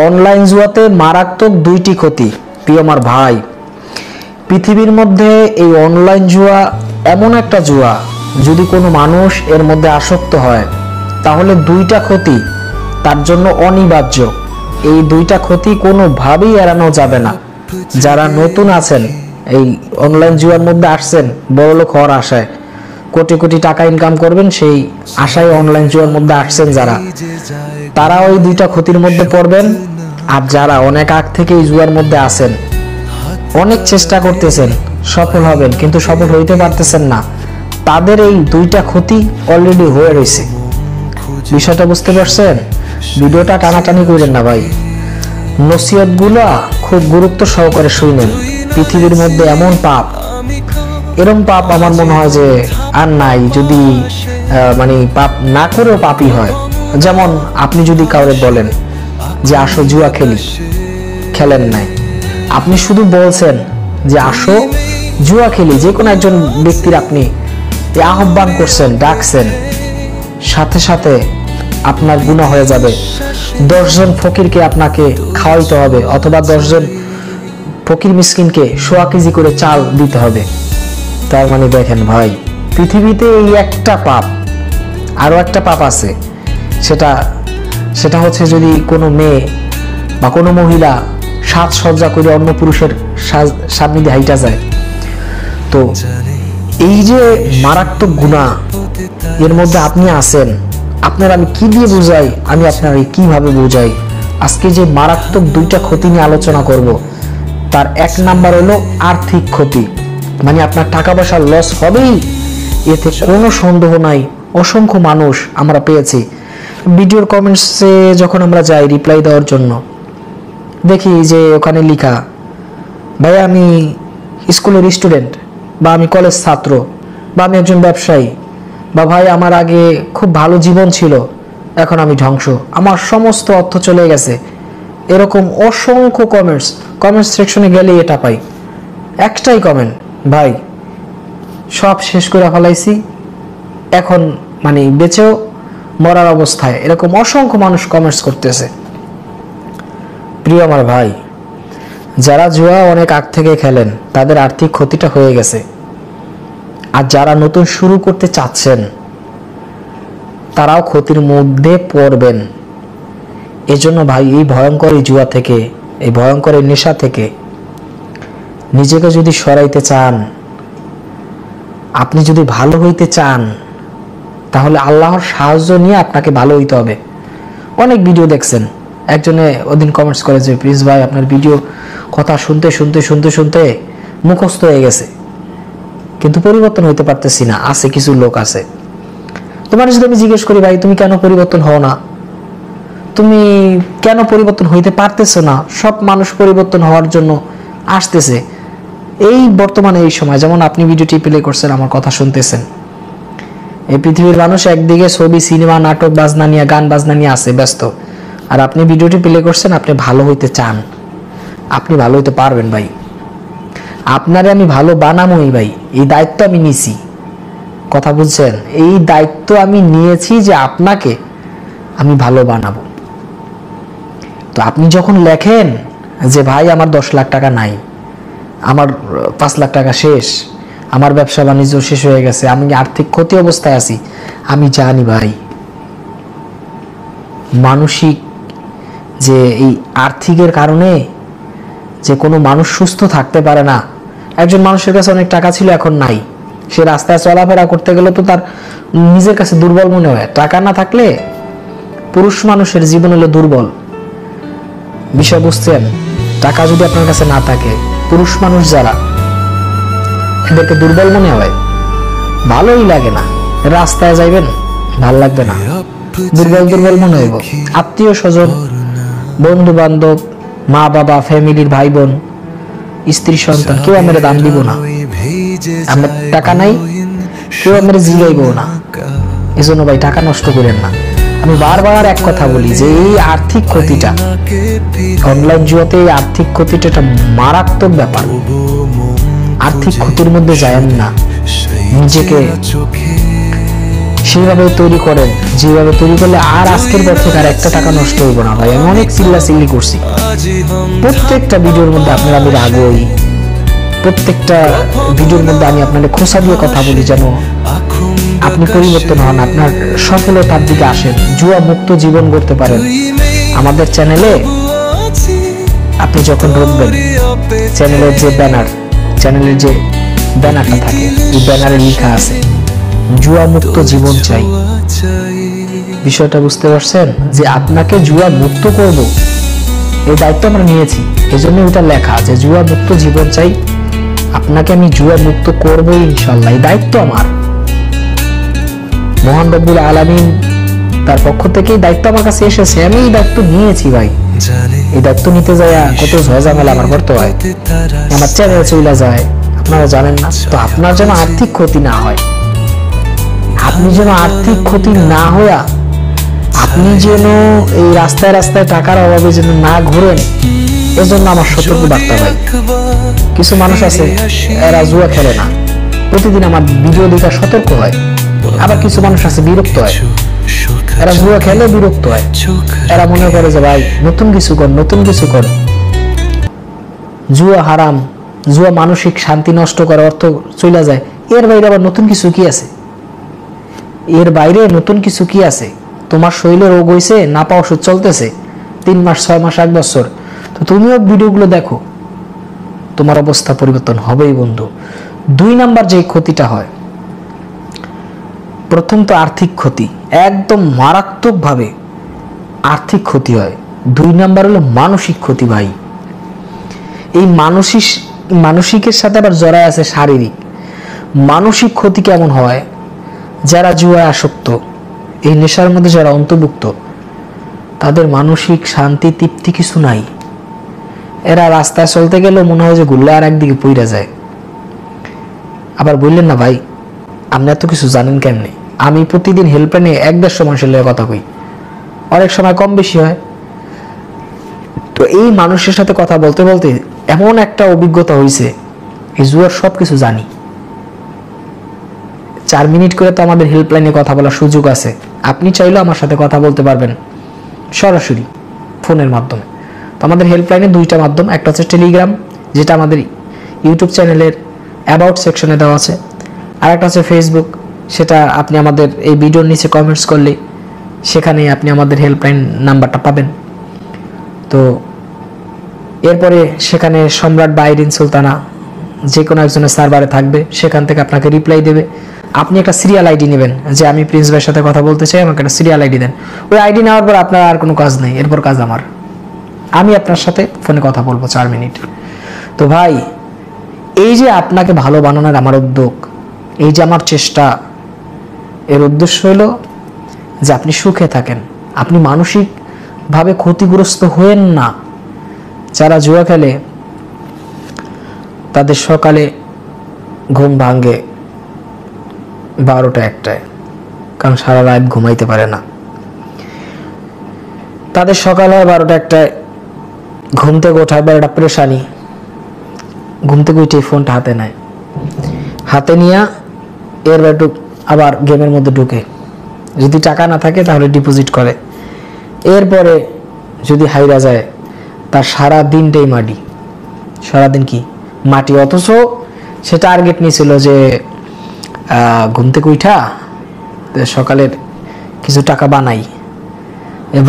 Online জুয়াতে মারাত্মক দুইটি ক্ষতি। প্রিয় আমার ভাই, পৃথিবীর মধ্যে এই অনলাইন জুয়া এমন একটা জুয়া, যদি কোনো মানুষ এর মধ্যে আসক্ত হয় তাহলে দুইটা ক্ষতি তার জন্য অনিবার্য। এই দুইটা ক্ষতি কোনোভাবেই এড়ানো যাবে না। যারা নতুন আছেন, এই অনলাইন জুয়ার মধ্যে আসছেন বড়লোক হওয়ার আশায়, কোটি কোটি টাকা ইনকাম করবেন সেই আশায় অনলাইন জুয়ার মধ্যে আসছেন যারা, তারা ওই দুইটা ক্ষতির মধ্যে পড়বেন। আর যারা অনেক আগ থেকে এই জুয়ার মধ্যে আছেন, অনেক চেষ্টা করতেছেন, সফল হবেন কিন্তু সফল হইতে পারতেছেন না, তাদের এই দুইটা ক্ষতি অলরেডি হয়ে রয়েছে। বিষয়টা বুঝতে পারছেন? ভিডিওটা টানাটানি করেন না ভাই, নসিহতগুলো খুব গুরুত্ব সহকারে শুনেন। পৃথিবীর মধ্যে এমন পাপ, এরকম পাপ আমার মনে হয় যে আর নাই, যদি মানে পাপ না করেও পাপই হয়। যেমন আপনি যদি কাউরে বলেন যে আসো জুয়া খেলি, খেলেন নাই, আপনি শুধু বলছেন যে আসো জুয়া খেলি, যে কোনো একজন ব্যক্তির আপনি আহ্বান করছেন, ডাকছেন, সাথে সাথে আপনার গুনাহ হয়ে যাবে। 10 জন ফকিরকে আপনাকে খাওয়াইতে হবে, অথবা 10 জন ফকির মিসকিনকে 1.25 কেজি করে চাল দিতে হবে। তার মানে দেখেন ভাই, পৃথিবীতে এই একটা পাপ, আরো একটা পাপ আছে। সেটা হচ্ছে যদি কোনো মেয়ে বা কোনো মহিলা সাজসজ্জা করে অন্য পুরুষের সান্নিধ্যে হাইটা যায়। তো এই যে মারাত্মক গুনাহ, এর মধ্যে আপনি আছেন, আপনার আমি কি দিয়ে বুঝাই, আমি আপনার কিভাবে বুঝাই। আজকে যে মারাত্মক দুইটা ক্ষতি নিয়ে আলোচনা করব, তার 1 নাম্বার হলো আর্থিক ক্ষতি, মানে আপনার টাকা পয়সা লস হবেই, এতে কোনো সন্দেহ নাই। অসংখ্য মানুষ আমরা পেয়েছি, ভিডিওর কমেন্টসে যখন আমরা যাই রিপ্লাই দেওয়ার জন্য, দেখি যে ওখানে লেখা, ভাই আমি স্কুলের স্টুডেন্ট, বা আমি কলেজ ছাত্র, বা আমি একজন ব্যবসায়ী, বা ভাই আমার আগে খুব ভালো জীবন ছিল, এখন আমি ধ্বংস, আমার সমস্ত অর্থ চলে গেছে। এরকম অসংখ্য কমেন্টস সেকশনে গেলে এটা পাই, একটাই কমেন্ট, ভাই সব শেষ করে ফেলাইছি, এখন মানে বেঁচেও মরার অবস্থায়। এরকম অসংখ্য মানুষ কমেন্টস করতেছে। প্রিয় আমার ভাই, যারা জুয়া অনেক আগ থেকে খেলেন তাদের আর্থিক ক্ষতিটা হয়ে গেছে, আর যারা নতুন শুরু করতে চাচ্ছেন তারাও ক্ষতির মধ্যে পড়বেন। এজন্য ভাই, এই ভয়ঙ্কর জুয়া থেকে, এই ভয়ঙ্কর নেশা থেকে নিজেকে যদি সরাইতে চান, আপনি যদি ভালো হইতে চান, তাহলে আল্লাহর সাহায্য নিয়ে আপনাকে ভালো হইতে হবে। অনেক ভিডিও দেখছেন, একজনে ওদিন কমেন্টস করে যে প্লিজ ভাই আপনার ভিডিও কথা শুনতে শুনতে শুনতে শুনতে মুখস্থ হয়ে গেছে, কিন্তু পরিবর্তন হইতে পারতেছি না। আছে কিছু লোক আছে, তোমার যদি আমি জিজ্ঞেস করি ভাই তুমি কেন পরিবর্তন হও না, তুমি কেন পরিবর্তন হইতে পারতেছো না? সব মানুষ পরিবর্তন হওয়ার জন্য আসতেছে এই বর্তমানে এই সময়। যেমন আপনি ভিডিওটি প্লে করছেন, আমার কথা শুনতেছেন, এই পৃথিবীর মানুষ একদিকে ছবি, সিনেমা, নাটক, বাজনা নিয়ে, গান বাজনা নিয়ে আছে ব্যস্ত, আর আপনি ভিডিওটি প্লে করছেন, আপনি ভালো হইতে চান, আপনি ভালো হইতে পারবেন ভাই। আপনারে আমি ভালো বানাবোই ভাই, এই দায়িত্ব আমি নিয়েছি, কথা বুঝছেন? এই দায়িত্ব আমি নিয়েছি যে আপনাকে আমি ভালো বানাবো। তো আপনি যখন লেখেন যে ভাই আমার 10 লাখ টাকা নাই, আমার 5 লাখ টাকা শেষ, আমার ব্যবসা বাণিজ্য শেষ হয়ে গেছে, আমি আর্থিক ক্ষতি অবস্থায় আছি, আমি জানি ভাই মানসিক যে এই আর্থিকের কারণে যে কোনো মানুষ সুস্থ থাকতে পারে না। একজন মানুষের কাছে অনেক টাকা ছিল, এখন নাই, সে রাস্তায় চলাফেরা করতে গেলে তো তার নিজের কাছে দুর্বল মনে হয়। টাকা না থাকলে পুরুষ মানুষের জীবন হলো দুর্বল। বিষয় বুঝছেন? টাকা যদি আপনার কাছে না থাকে, পুরুষ মানুষ যারা, এদেরকে দুর্বল মনে হয়, ভালোই লাগে না। রাস্তায় যাইবেন ভাল লাগবে না, দুর্বল দুর্বল মনে হইব। আত্মীয় স্বজন, বন্ধু বান্ধব, মা বাবা, ফ্যামিলির ভাই বোন, স্ত্রী সন্তান, কেউ আমার দাম দিব না। আমার টাকা নাই, কেউ আমার জিগাইব না। এজন্য ভাই টাকা নষ্ট করেন না। আমি বারবার এক কথা বলি যে এই আর্থিক ক্ষতিটা, অনলাইন জুয়াতে এই আর্থিক ক্ষতিটা একটা মারাত্মক ব্যাপার। আর্থিক ক্ষতির মধ্যে যায়েন না, নিজেকে সেইভাবে তৈরি করেন, যেভাবে তৈরি করলে আর আজকের পর থেকে আর একটা টাকা নষ্ট হইব না ভাই। আমি অনেক চিল্লাচিল্লি করছি, প্রত্যেকটা ভিডিওর মধ্যে আপনারা আমি রাগই, প্রত্যেকটা ভিডিওর মধ্যে আমি আপনাদের খোঁচা দিয়ে কথা বলি যেন আপনি পরিবর্তন হন, আপনার সফলতার দিকে আসেন, জুয়া মুক্ত জীবন করতে পারেন। আমাদের চ্যানেলে আপনি যখন ঢুকবেন, চ্যানেলের যে ব্যানারটা থাকে, এই ব্যানারে লেখা আছে জুয়া মুক্ত জীবন চাই। বিষয়টা বুঝতে পারছেন যে আপনাকে জুয়া মুক্ত করব, এই দায়িত্ব আমরা নিয়েছি, এজন্য ওটা লেখা যে জুয়া মুক্ত জীবন চাই, আপনাকে আমি জুয়া মুক্ত করবো ইনশাল্লাহ। এই দায়িত্ব আমার, মহান রব্বুল আলামিন তার পক্ষ থেকে এই দায়িত্ব আমার কাছে এসেছে, আমি এই দায়িত্ব নিয়েছি ভাই। এই দায়িত্ব নিতে যায় কত ঝামেলা আমার করতে হয়, আমার চ্যানেল চলে যায়, আপনারা জানেন না। তো আপনার যেন আর্থিক ক্ষতি না হয়, আপনি যেন আর্থিক ক্ষতি না হইয়া আপনি যেন এই রাস্তায় রাস্তায় টাকার অভাবে যেন না ঘোরেন, এজন্য আমার সতর্ক বার্তা ভাই। কিছু মানুষ আছে এরা জুয়া খেলে না, প্রতিদিন আমার ভিডিও দেখা সতর্ক হয়। আবার কিছু মানুষ আছে বিরক্ত হয়, এরা জুয়া খেলে বিরক্ত হয়, এরা মনে করে যে ভাই নতুন কিছু কর। জুয়া হারাম, জুয়া মানসিক শান্তি নষ্ট করে, অর্থ চলে যায়। এর বাইরে আবার নতুন কিছু কি আছে? এর বাইরে নতুন কিছু কি আছে? তোমার শরীরে রোগ হয়েছে, না পাওয়া ওষুধ চলতেছে 3 মাস 6 মাস 1 বছর, তো তুমিও ভিডিওগুলো দেখো, তোমার অবস্থা পরিবর্তন হবেই বন্ধু। 2 নাম্বার যে ক্ষতিটা হয়, প্রথম তো আর্থিক ক্ষতি, একদম মারাত্মকভাবে আর্থিক ক্ষতি হয়। 2 নাম্বার হলো মানসিক ক্ষতি ভাই। এই মানসিকের সাথে আবার জড়ায় আছে শারীরিক। মানসিক ক্ষতি কেমন হয়? যারা জুয়ায় আসক্ত, এই নেশার মধ্যে যারা অন্তর্ভুক্ত, তাদের মানসিক শান্তি তৃপ্তি কিছু নাই। এরা রাস্তায় চলতে গেলেও মনে হয় যে গুল্লা আর একদিকে পইরা যায়। আবার বললেন না ভাই আপনি এত কিছু জানেন কেমনে? আমি প্রতিদিন হেল্পলাইনে 1-150 মানুষের লগে কথা কই, অনেক সময় কম বেশি হয়। তো এই মানুষের সাথে কথা বলতে বলতে এমন একটা অভিজ্ঞতা হয়েছে, এই জুয়ার সব কিছু জানি। 4 মিনিট করে তো আমাদের হেল্পলাইনে কথা বলার সুযোগ আছে, আপনি চাইলেও আমার সাথে কথা বলতে পারবেন সরাসরি ফোনের মাধ্যমে। তো আমাদের হেল্পলাইনে 2টা মাধ্যম, একটা হচ্ছে টেলিগ্রাম, যেটা আমাদের ইউটিউব চ্যানেলের অ্যাবাউট সেকশনে দেওয়া আছে, আর একটা হচ্ছে ফেসবুক, সেটা আপনি আমাদের এই ভিডিওর নিচে কমেন্টস করলে সেখানে আপনি আমাদের হেল্পলাইন নাম্বারটা পাবেন। তো এরপরে সেখানে সম্রাট বা আইরিন সুলতানা যে কোনো একজনের সার্ভারে থাকবে, সেখান থেকে আপনাকে রিপ্লাই দেবে। আপনি একটা সিরিয়াল আইডি নেবেন, যে আমি প্রিন্স ভাইয়ের সাথে কথা বলতে চাই, আমাকে একটা সিরিয়াল আইডি দেন। ওই আইডি নেওয়ার পর আপনার আর কোনো কাজ নেই, এরপর কাজ আমার, আমি আপনার সাথে ফোনে কথা বলবো 4 মিনিট। তো ভাই এই যে আপনাকে ভালো বানানোর আমার উদ্যোগ, এই যে আমার চেষ্টা, এর উদ্দেশ্য হলো যে আপনি সুখে থাকেন, আপনি মানসিকভাবে ক্ষতিগ্রস্ত হয়েন না। যারা জুয়া খেলে তাদের সকালে ঘুম ভাঙে 12টা-1টায়, কারণ সারা রাত ঘুমাইতে পারে না। তাদের সকাল হয় 12টা-1টায়, ঘুম থেকে ওঠার পর একটা প্রেশানি, ঘুম থেকে উঠে ফোনটা হাতে নেয়, হাতে নিয়ে আবার গেমের মধ্যে ঢুকে, যদি টাকা না থাকে তাহলে ডিপোজিট করে, এরপরে যদি হাইরা যায় তার সারা দিনটাই মাটি, সারাদিন কি মাটি। অথচ সে টার্গেট নিয়েছিল যে ঘুম থেকে উঠা সকালের কিছু টাকা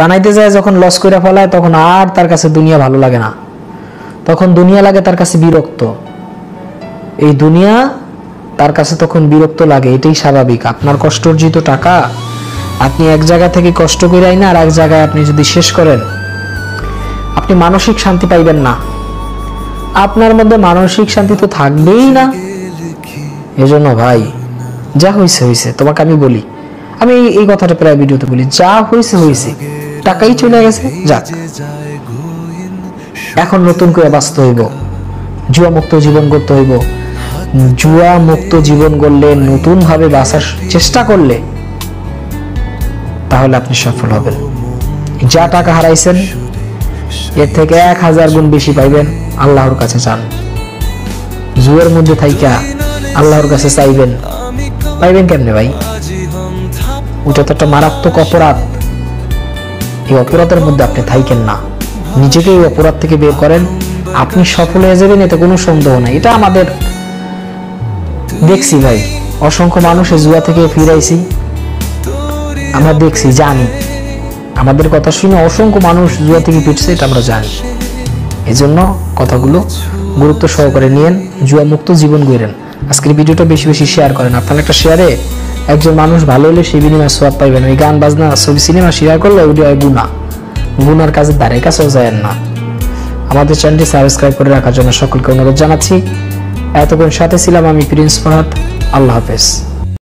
বানাইতে যায়, যখন লস করে ফেলায় তখন আর তার কাছে দুনিয়া ভালো লাগে না, তখন দুনিয়া লাগে তার কাছে বিরক্ত। এই দুনিয়া তার কাছে তখন বিরক্ত লাগে, এটাই স্বাভাবিক। আপনার কষ্ট অর্জিত টাকা আপনি এক জায়গা থেকে কষ্ট করে আইনা আর এক জায়গায় আপনি যদি শেষ করেন, আপনি মানসিক শান্তি পাইবেন না, আপনার মধ্যে মানসিক শান্তি তো থাকবেই না। এজন্য ভাই যা হয়েছে হয়েছে, তোমাকে আমি বলি, আমি এই কথাটা প্রায় ভিডিওতে বলি, যা হয়েছে হয়েছে, টাকাই চলে গেছে, যাক, এখন নতুন করে বাঁচতে হইব, জুয়া মুক্ত জীবন করতে হইব। জুয়া মুক্ত জীবন করলে, নতুন ভাবে বাঁচার চেষ্টা করলে, তাহলে আপনি সফল হবেন। যা টাকা হারাইছেন এর থেকে 1000 গুণ বেশি পাইবেন। আল্লাহর কাছে চান, জুয়ার মধ্যে থাইকা আল্লাহর কাছে চাইবেন, পাইবেন কেমনে ভাই? ওটা তো একটা মারাত্মক অপরাধ। এই অপরাধের মধ্যে আপনি থাকেন না, নিজেকে এই অপরাধ থেকে বের করেন, আপনি সফল হয়ে যাবেন, এতে কোনো সন্দেহ নাই। এটা আমাদের দেখছি ভাই, অসংখ্য মানুষ এই জুয়া থেকে ফিরাইছি, আমরা দেখছি, জানি, আমাদের কথা শুনে অসংখ্য মানুষ জুয়া থেকে ফিরছে, এটা আমরা জানি। এই জন্য কথাগুলো গুরুত্ব সহকারে নিয়েন, জুয়া মুক্ত জীবন গড়েন। আজকের ভিডিওটা বেশি বেশি শেয়ার করেন। আপনার একটা শেয়ারে একজন মানুষ ভালো হলে সেই বিনিময়ে সওয়াব পাইবেন। ওই গান বাজনা ছবি সিনেমা শেয়ার করলে ওইটা হয় গুনাহ, গুনার কাজে ধারে কাছেও যায় না। আমাদের চ্যানেলটি সাবস্ক্রাইব করে রাখার জন্য সকলকে অনুরোধ জানাচ্ছি। এতক্ষণ সাথে ছিলাম আমি প্রিন্স ফরহাদ। আল্লাহ হাফেজ।